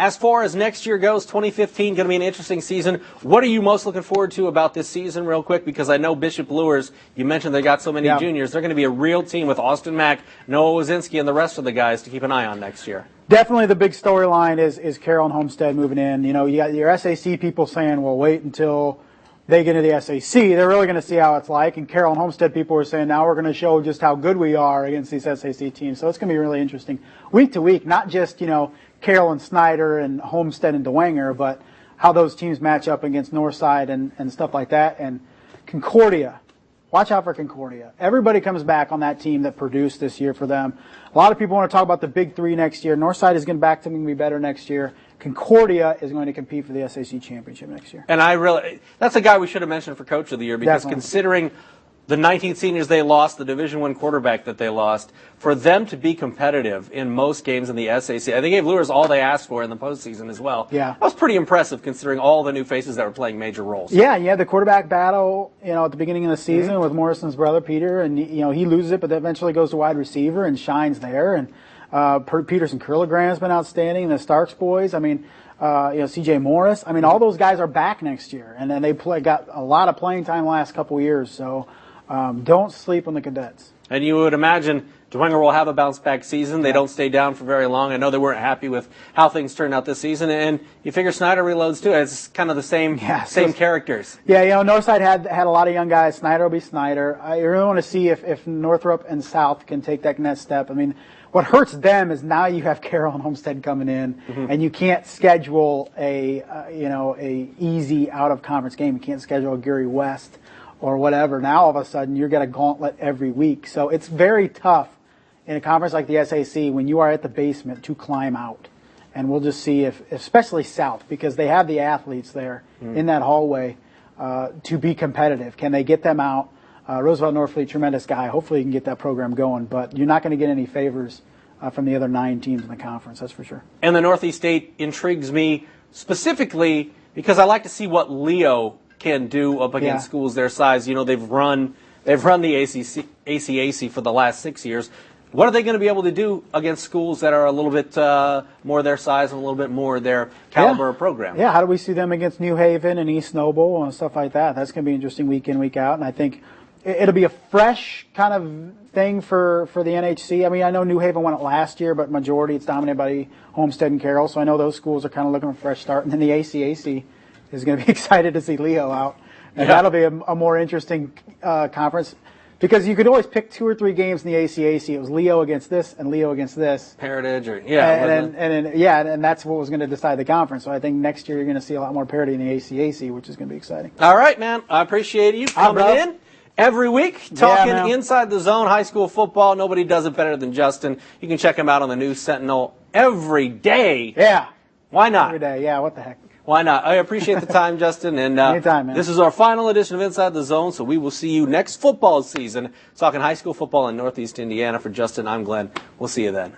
As far as next year goes, 2015 going to be an interesting season. What are you most looking forward to about this season, real quick? Because I know Bishop Luers, you mentioned they got so many juniors. They're going to be a real team with Austin Mack, Noah Wazinski, and the rest of the guys to keep an eye on next year. Definitely the big storyline is Carroll and Homestead moving in. You know, you got your SAC people saying, well, wait until they get into the SAC. They're really going to see how it's like. And Carroll and Homestead people are saying, now we're going to show just how good we are against these SAC teams. So it's going to be really interesting week to week, not just, you know, Carroll and Snyder and Homestead and Dwenger, but how those teams match up against Northside and stuff like that. And Concordia, watch out for Concordia. Everybody comes back on that team that produced this year for them. A lot of people want to talk about the big three next year. Northside is going to be better next year. Concordia is going to compete for the SAC championship next year. And that's a guy we should have mentioned for Coach of the Year, because considering the 19 seniors they lost, the Division I quarterback that they lost, for them to be competitive in most games in the SAC, I think they gave Luers all they asked for in the postseason as well. Yeah. That was pretty impressive considering all the new faces that were playing major roles. Yeah, you had the quarterback battle, you know, at the beginning of the season with Morrison's brother, Peter, and, you know, he loses it, but eventually goes to wide receiver and shines there. And Peterson Curligran's been outstanding. The Starks boys, I mean, you know, C.J. Morris. I mean, all those guys are back next year, and then they got a lot of playing time the last couple of years. So don't sleep on the cadets. And you would imagine Dwenger will have a bounce-back season. They don't stay down for very long. I know they weren't happy with how things turned out this season, and you figure Snyder reloads too. It's kind of the same characters. Yeah, you know, Northside had a lot of young guys. Snyder will be Snyder. I really want to see if Northrop and South can take that next step. I mean, what hurts them is now you have Carroll and Homestead coming in, and you can't schedule a easy out-of-conference game. You can't schedule a Geary West or whatever. Now all of a sudden you're going to gauntlet every week. So it's very tough in a conference like the SAC when you are at the basement to climb out. And we'll just see if, especially South, because they have the athletes there in that hallway to be competitive. Can they get them out? Roosevelt Norfleet, tremendous guy. Hopefully he can get that program going. But you're not going to get any favors from the other 9 teams in the conference, that's for sure. And the Northeast State intrigues me specifically because I like to see what Leo can do up against schools their size. You know, they've run the ACAC for the last 6 years. What are they going to be able to do against schools that are a little bit more their size and a little bit more their caliber of program? Yeah, how do we see them against New Haven and East Noble and stuff like that? That's going to be interesting week in, week out. And I think it'll be a fresh kind of thing for the NHC. I mean, I know New Haven won it last year, but majority it's dominated by Homestead and Carroll. So I know those schools are kind of looking for a fresh start. And then the ACAC is going to be excited to see Leo out. And that'll be a more interesting conference. Because you could always pick 2 or 3 games in the ACAC. It was Leo against this and Leo against this. Heritage, and that's what was going to decide the conference. So I think next year you're going to see a lot more parity in the ACAC, which is going to be exciting. All right, man. I appreciate you coming in every week, talking Inside the Zone high school football. Nobody does it better than Justin. You can check him out on the News Sentinel every day. Yeah. Why not? Every day. Yeah. What the heck? Why not? I appreciate the time, Justin. And anytime, man. This is our final edition of Inside the Zone, so we will see you next football season talking high school football in Northeast Indiana. For Justin, I'm Glenn. We'll see you then.